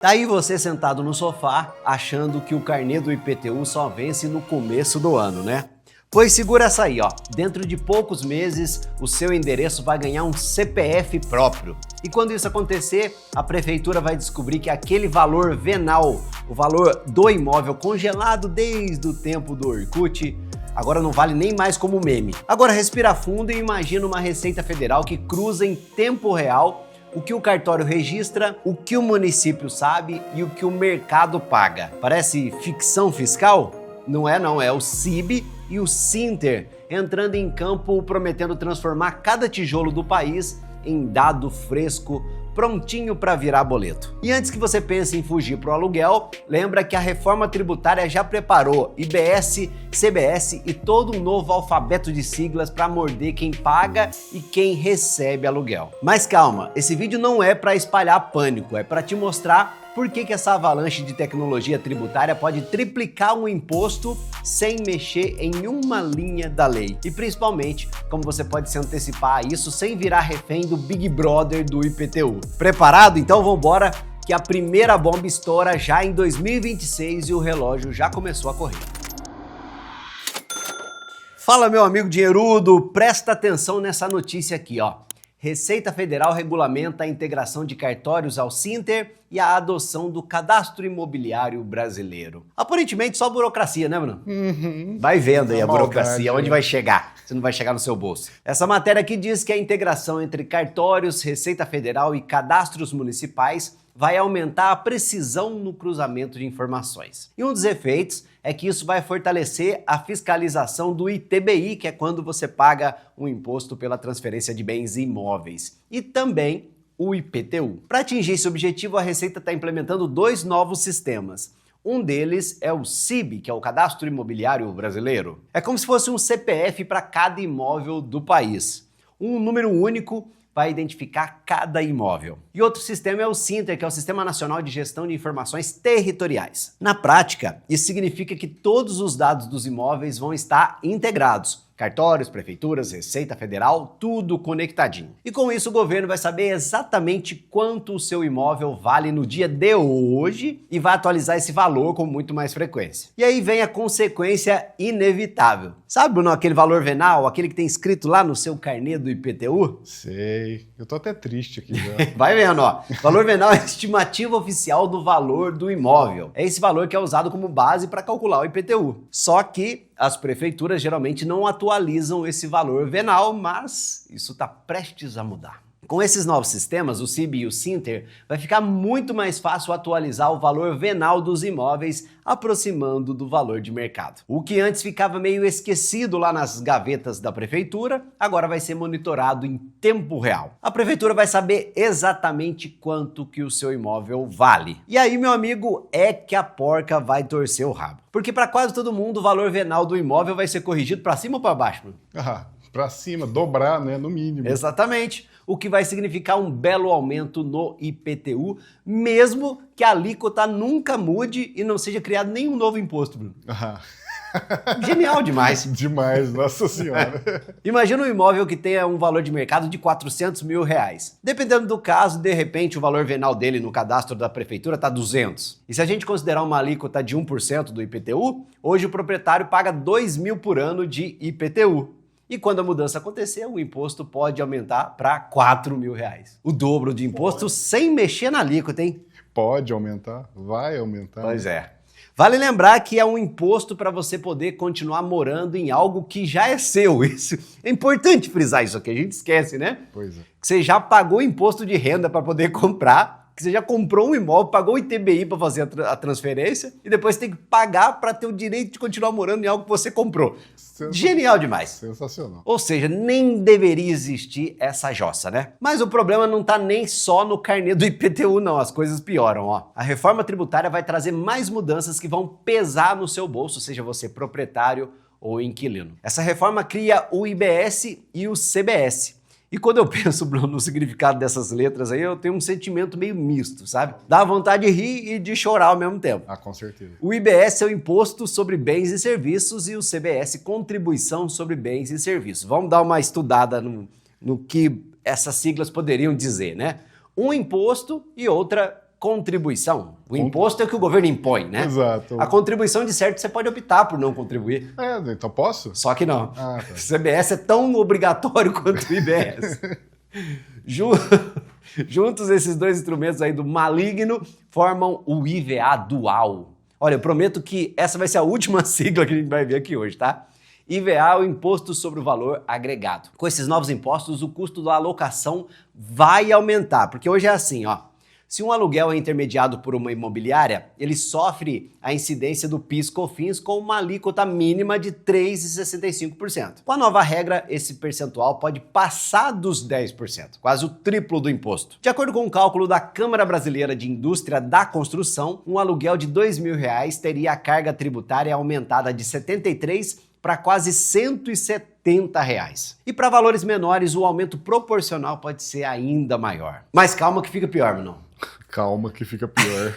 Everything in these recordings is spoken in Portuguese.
Tá aí você sentado no sofá, achando que o carnê do IPTU só vence no começo do ano, né? Pois segura essa aí, ó. Dentro de poucos meses, o seu endereço vai ganhar um CPF próprio. E quando isso acontecer, a prefeitura vai descobrir que aquele valor venal, o valor do imóvel congelado desde o tempo do Orkut, agora não vale nem mais como meme. Agora respira fundo e imagina uma Receita Federal que cruza em tempo real o que o cartório registra, o que o município sabe e o que o mercado paga. Parece ficção fiscal? Não, é o CIB e o Sinter entrando em campo prometendo transformar cada tijolo do país em dado fresco, prontinho para virar boleto. E antes que você pense em fugir pro aluguel, lembra que a reforma tributária já preparou IBS, CBS e todo um novo alfabeto de siglas para morder quem paga e quem recebe aluguel. Mas calma, esse vídeo não é para espalhar pânico, é para te mostrar por que essa avalanche de tecnologia tributária pode triplicar um imposto sem mexer em uma linha da lei. E principalmente, como você pode se antecipar a isso sem virar refém do Big Brother do IPTU. Preparado? Então vambora, que a primeira bomba estoura já em 2026 e o relógio já começou a correr. Fala, meu amigo dinheirudo, presta atenção nessa notícia aqui, ó. Receita Federal regulamenta a integração de cartórios ao Sinter e a adoção do Cadastro Imobiliário Brasileiro. Aparentemente só burocracia, né, Bruno? Vai vendo aí a burocracia, onde vai chegar, se não vai chegar no seu bolso. Essa matéria aqui diz que a integração entre cartórios, Receita Federal e cadastros municipais vai aumentar a precisão no cruzamento de informações. E um dos efeitos é que isso vai fortalecer a fiscalização do ITBI, que é quando você paga um imposto pela transferência de bens imóveis, e também o IPTU. Para atingir esse objetivo, a Receita está implementando dois novos sistemas. Um deles é o CIB, que é o Cadastro Imobiliário Brasileiro. É como se fosse um CPF para cada imóvel do país. Um número único vai identificar cada imóvel. E outro sistema é o Sinter, que é o Sistema Nacional de Gestão de Informações Territoriais. Na prática, isso significa que todos os dados dos imóveis vão estar integrados. Cartórios, prefeituras, Receita Federal, tudo conectadinho. E com isso o governo vai saber exatamente quanto o seu imóvel vale no dia de hoje e vai atualizar esse valor com muito mais frequência. E aí vem a consequência inevitável. Sabe, Bruno, aquele valor venal, aquele que tem escrito lá no seu carnê do IPTU? Sei, eu tô até triste aqui já. Vai vendo, ó. Valor venal é a estimativa oficial do valor do imóvel. É esse valor que é usado como base para calcular o IPTU. Só que as prefeituras geralmente não atualizam esse valor venal, mas isso está prestes a mudar. Com esses novos sistemas, o CIB e o Sinter, vai ficar muito mais fácil atualizar o valor venal dos imóveis, aproximando do valor de mercado. O que antes ficava meio esquecido lá nas gavetas da prefeitura, agora vai ser monitorado em tempo real. A prefeitura vai saber exatamente quanto que o seu imóvel vale. E aí, meu amigo, é que a porca vai torcer o rabo. Porque para quase todo mundo, o valor venal do imóvel vai ser corrigido para cima ou para baixo? Para cima, dobrar, né, no mínimo. Exatamente. O que vai significar um belo aumento no IPTU, mesmo que a alíquota nunca mude e não seja criado nenhum novo imposto, Bruno. Genial demais. Demais, nossa senhora. Imagina um imóvel que tenha um valor de mercado de R$400 mil. Dependendo do caso, de repente o valor venal dele no cadastro da prefeitura está 200. E se a gente considerar uma alíquota de 1% do IPTU, hoje o proprietário paga 2 mil por ano de IPTU. E quando a mudança acontecer, o imposto pode aumentar para R$4 mil. O dobro de imposto sem mexer na alíquota, hein? Pode aumentar, vai aumentar. Pois é. Vale lembrar que é um imposto para você poder continuar morando em algo que já é seu. Isso é importante frisar isso aqui, a gente esquece, né? Pois é. Que você já pagou imposto de renda para poder comprar, que você já comprou um imóvel, pagou o ITBI para fazer a transferência e depois tem que pagar para ter o direito de continuar morando em algo que você comprou. Genial demais. Sensacional. Ou seja, nem deveria existir essa jossa, né? Mas o problema não tá nem só no carnê do IPTU, não. As coisas pioram, ó. A reforma tributária vai trazer mais mudanças que vão pesar no seu bolso, seja você proprietário ou inquilino. Essa reforma cria o IBS e o CBS. E quando eu penso, Bruno, no significado dessas letras aí, eu tenho um sentimento meio misto, sabe? Dá vontade de rir e de chorar ao mesmo tempo. Com certeza. O IBS é o Imposto sobre Bens e Serviços e o CBS, Contribuição sobre Bens e Serviços. Vamos dar uma estudada no que essas siglas poderiam dizer, né? Um imposto e outra contribuição. O imposto é o que o governo impõe, né? Exato. A contribuição, de certo, você pode optar por não contribuir. Então posso? Só que não. Tá. O CBS é tão obrigatório quanto o IBS. Juntos, esses dois instrumentos aí do maligno formam o IVA dual. Olha, eu prometo que essa vai ser a última sigla que a gente vai ver aqui hoje, tá? IVA é o Imposto sobre o Valor Agregado. Com esses novos impostos, o custo da alocação vai aumentar, porque hoje é assim, ó. Se um aluguel é intermediado por uma imobiliária, ele sofre a incidência do PIS/COFINS com uma alíquota mínima de 3,65%. Com a nova regra, esse percentual pode passar dos 10%, quase o triplo do imposto. De acordo com um cálculo da Câmara Brasileira de Indústria da Construção, um aluguel de R$ 2.000 teria a carga tributária aumentada de 73% para quase R$ 170. E para valores menores, o aumento proporcional pode ser ainda maior. Mas calma que fica pior, meu não. Calma que fica pior.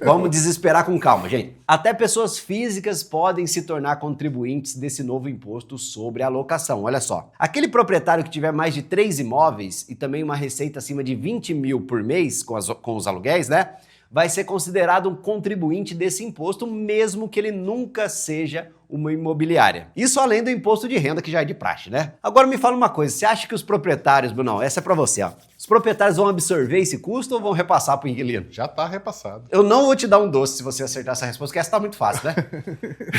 Vamos desesperar com calma, gente. Até pessoas físicas podem se tornar contribuintes desse novo imposto sobre a locação. Olha só, aquele proprietário que tiver mais de 3 imóveis e também uma receita acima de 20 mil por mês com os aluguéis, né? Vai ser considerado um contribuinte desse imposto, mesmo que ele nunca seja uma imobiliária. Isso além do imposto de renda, que já é de praxe, né? Agora me fala uma coisa, você acha que os proprietários, Brunão, essa é pra você, ó. Os proprietários vão absorver esse custo ou vão repassar pro inquilino? Já tá repassado. Eu não vou te dar um doce se você acertar essa resposta, porque essa tá muito fácil, né?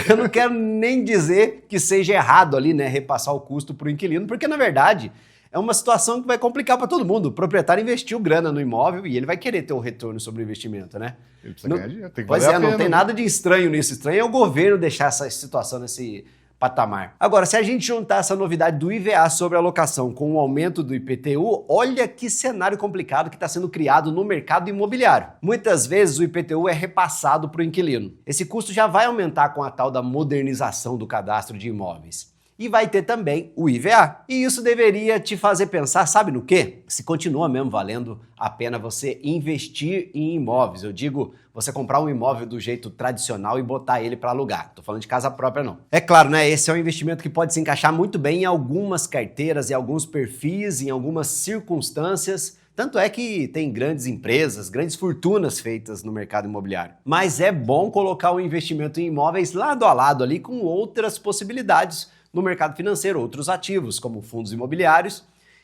Eu não quero nem dizer que seja errado ali, né, repassar o custo pro inquilino, porque na verdade é uma situação que vai complicar para todo mundo. O proprietário investiu grana no imóvel e ele vai querer ter o retorno sobre o investimento, né? Ele precisa ganhar dinheiro, tem que Pois valer é, a não pena, tem né? nada de estranho nisso. Estranho é o governo deixar essa situação nesse patamar. Agora, se a gente juntar essa novidade do IVA sobre a locação com o aumento do IPTU, olha que cenário complicado que está sendo criado no mercado imobiliário. Muitas vezes o IPTU é repassado para o inquilino. Esse custo já vai aumentar com a tal da modernização do cadastro de imóveis. E vai ter também o IVA. E isso deveria te fazer pensar, sabe no quê? Se continua mesmo valendo a pena você investir em imóveis. Eu digo, você comprar um imóvel do jeito tradicional e botar ele para alugar. Tô falando de casa própria, não. É claro, né? Esse é um investimento que pode se encaixar muito bem em algumas carteiras, em alguns perfis, em algumas circunstâncias. Tanto é que tem grandes empresas, grandes fortunas feitas no mercado imobiliário. Mas é bom colocar o investimento em imóveis lado a lado ali com outras possibilidades no mercado financeiro, outros ativos, como fundos imobiliários,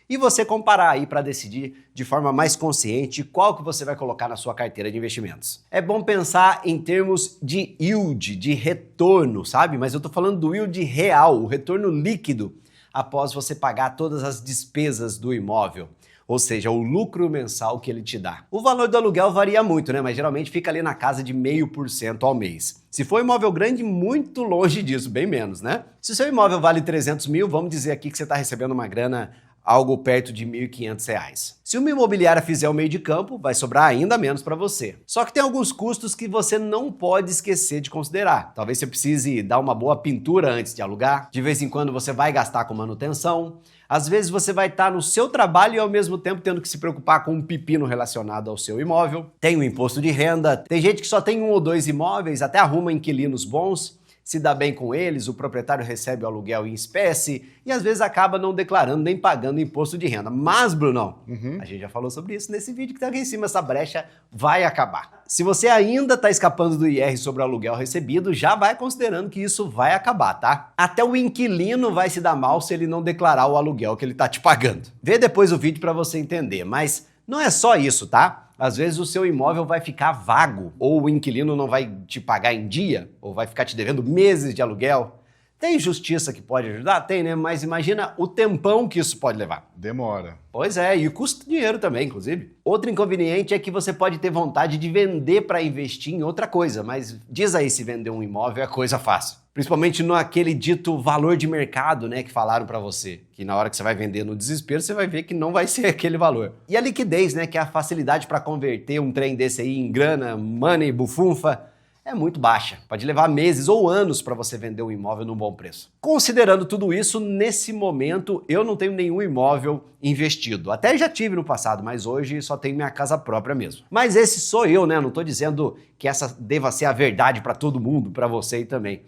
e você comparar aí para decidir de forma mais consciente qual que você vai colocar na sua carteira de investimentos. É bom pensar em termos de yield, de retorno, sabe? Mas eu tô falando do yield real, o retorno líquido, após você pagar todas as despesas do imóvel. Ou seja, o lucro mensal que ele te dá. O valor do aluguel varia muito, né? Mas geralmente fica ali na casa de 0,5% ao mês. Se for imóvel grande, muito longe disso, bem menos, né? Se o seu imóvel vale 300 mil, vamos dizer aqui que você está recebendo uma grana algo perto de R$ 1.500. Se uma imobiliária fizer o meio de campo, vai sobrar ainda menos para você. Só que tem alguns custos que você não pode esquecer de considerar. Talvez você precise dar uma boa pintura antes de alugar. De vez em quando você vai gastar com manutenção. Às vezes você vai estar no seu trabalho e ao mesmo tempo tendo que se preocupar com um pepino relacionado ao seu imóvel. Tem o imposto de renda, tem gente que só tem 1 ou 2 imóveis, até arruma inquilinos bons, se dá bem com eles, o proprietário recebe o aluguel em espécie e às vezes acaba não declarando nem pagando imposto de renda. Mas, Brunão, a gente já falou sobre isso nesse vídeo que tá aqui em cima, essa brecha vai acabar. Se você ainda está escapando do IR sobre o aluguel recebido, já vai considerando que isso vai acabar, tá? Até o inquilino vai se dar mal se ele não declarar o aluguel que ele tá te pagando. Vê depois o vídeo para você entender, mas não é só isso, tá? Às vezes o seu imóvel vai ficar vago, ou o inquilino não vai te pagar em dia, ou vai ficar te devendo meses de aluguel. Tem justiça que pode ajudar? Tem, né? Mas imagina o tempão que isso pode levar. Demora. Pois é, e custa dinheiro também, inclusive. Outro inconveniente é que você pode ter vontade de vender para investir em outra coisa, mas diz aí se vender um imóvel é coisa fácil. Principalmente naquele dito valor de mercado, né, que falaram para você. Que na hora que você vai vender no desespero, você vai ver que não vai ser aquele valor. E a liquidez, né, que é a facilidade para converter um trem desse aí em grana, money, bufunfa, é muito baixa. Pode levar meses ou anos para você vender um imóvel num bom preço. Considerando tudo isso, nesse momento eu não tenho nenhum imóvel investido. Até já tive no passado, mas hoje só tenho minha casa própria mesmo. Mas esse sou eu, né? Não estou dizendo que essa deva ser a verdade para todo mundo, para você também.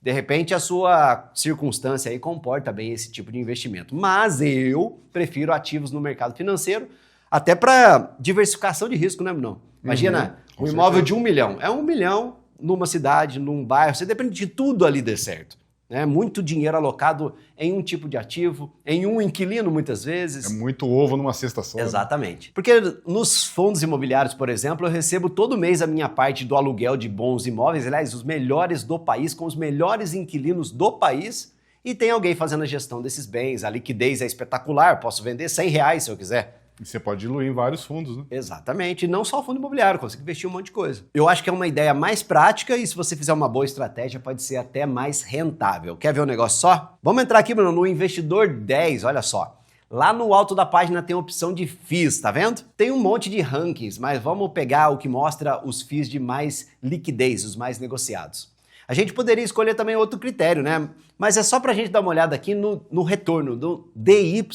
De repente a sua circunstância aí comporta bem esse tipo de investimento. Mas eu prefiro ativos no mercado financeiro, até para diversificação de risco, né, não? Imagina com um imóvel certeza. de 1 milhão. É 1 milhão numa cidade, num bairro. Você depende de tudo ali dar certo. Né? Muito dinheiro alocado em um tipo de ativo, em um inquilino muitas vezes. É muito ovo numa cesta só. Né? Exatamente. Porque nos fundos imobiliários, por exemplo, eu recebo todo mês a minha parte do aluguel de bons imóveis, aliás, os melhores do país, com os melhores inquilinos do país, e tem alguém fazendo a gestão desses bens. A liquidez é espetacular, posso vender R$100 se eu quiser. E você pode diluir em vários fundos, né? Exatamente, e não só fundo imobiliário, consigo investir um monte de coisa. Eu acho que é uma ideia mais prática e se você fizer uma boa estratégia pode ser até mais rentável. Quer ver um negócio só? Vamos entrar aqui, Bruno, no Investidor 10, olha só. Lá no alto da página tem a opção de FIIs, tá vendo? Tem um monte de rankings, mas vamos pegar o que mostra os FIIs de mais liquidez, os mais negociados. A gente poderia escolher também outro critério, né? Mas é só pra gente dar uma olhada aqui no retorno, do DY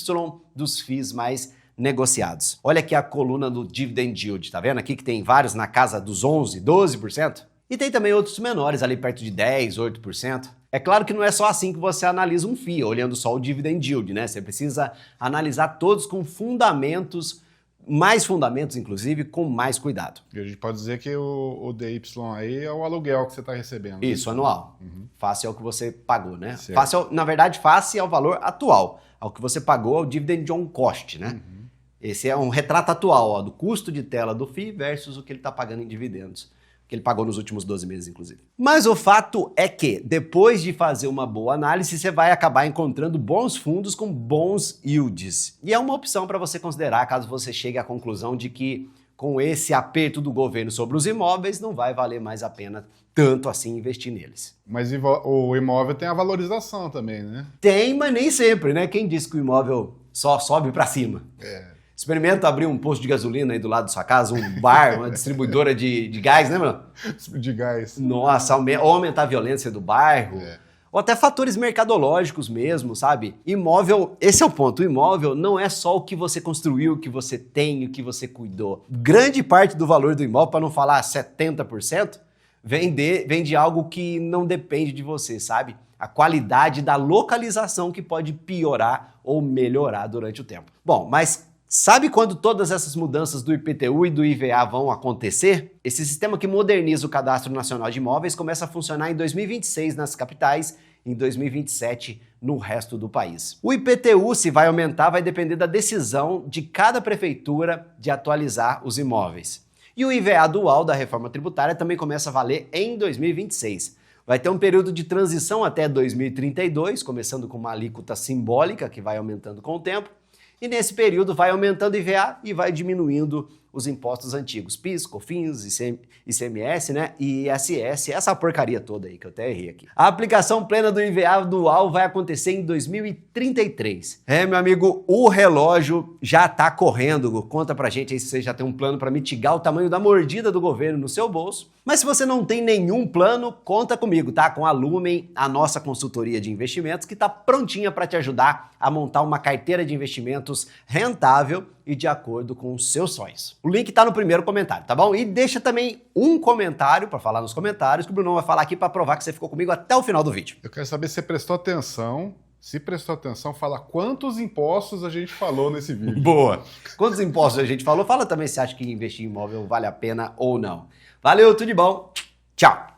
dos FIIs mais negociados. Olha aqui a coluna do Dividend Yield, tá vendo aqui que tem vários na casa dos 11, 12%? E tem também outros menores ali perto de 10, 8%. É claro que não é só assim que você analisa um FII, olhando só o Dividend Yield, né? Você precisa analisar todos com fundamentos, mais fundamentos inclusive, com mais cuidado. E a gente pode dizer que o DY aí é o aluguel que você está recebendo. Isso, anual. Face ao que você pagou, né? Certo. Face ao, na verdade, face ao valor atual, ao que você pagou, ao Dividend on Cost, né? Esse é um retrato atual, ó, do custo de tela do FII versus o que ele está pagando em dividendos. Que ele pagou nos últimos 12 meses, inclusive. Mas o fato é que, depois de fazer uma boa análise, você vai acabar encontrando bons fundos com bons yields. E é uma opção para você considerar caso você chegue à conclusão de que, com esse aperto do governo sobre os imóveis, não vai valer mais a pena tanto assim investir neles. Mas o imóvel tem a valorização também, né? Tem, mas nem sempre, né? Quem disse que o imóvel só sobe para cima? Experimenta abrir um posto de gasolina aí do lado da sua casa, um bar, uma distribuidora de gás, né, mano? De gás. Nossa, ou aumentar a violência do bairro. Ou até fatores mercadológicos mesmo, sabe? Imóvel, esse é o ponto, o imóvel não é só o que você construiu, o que você tem, o que você cuidou. Grande parte do valor do imóvel, para não falar 70%, vem de algo que não depende de você, sabe? A qualidade da localização que pode piorar ou melhorar durante o tempo. Bom, mas sabe quando todas essas mudanças do IPTU e do IVA vão acontecer? Esse sistema que moderniza o Cadastro Nacional de Imóveis começa a funcionar em 2026 nas capitais, em 2027 no resto do país. O IPTU, se vai aumentar, vai depender da decisão de cada prefeitura de atualizar os imóveis. E o IVA dual da reforma tributária também começa a valer em 2026. Vai ter um período de transição até 2032, começando com uma alíquota simbólica que vai aumentando com o tempo. E nesse período vai aumentando o IVA e vai diminuindo os impostos antigos, PIS, COFINS, ICMS, né, e ISS, essa porcaria toda aí que eu até errei aqui. A aplicação plena do IVA dual vai acontecer em 2033. Meu amigo, o relógio já tá correndo. Conta pra gente aí se você já tem um plano para mitigar o tamanho da mordida do governo no seu bolso. Mas se você não tem nenhum plano, conta comigo, tá? Com a Lumen, a nossa consultoria de investimentos, que tá prontinha para te ajudar a montar uma carteira de investimentos rentável e de acordo com os seus sonhos. O link tá no primeiro comentário, tá bom? E deixa também um comentário para falar nos comentários, que o Bruno vai falar aqui para provar que você ficou comigo até o final do vídeo. Eu quero saber se você prestou atenção. Se prestou atenção, fala quantos impostos a gente falou nesse vídeo. Boa! Quantos impostos a gente falou? Fala também se acha que investir em imóvel vale a pena ou não. Valeu, tudo de bom. Tchau!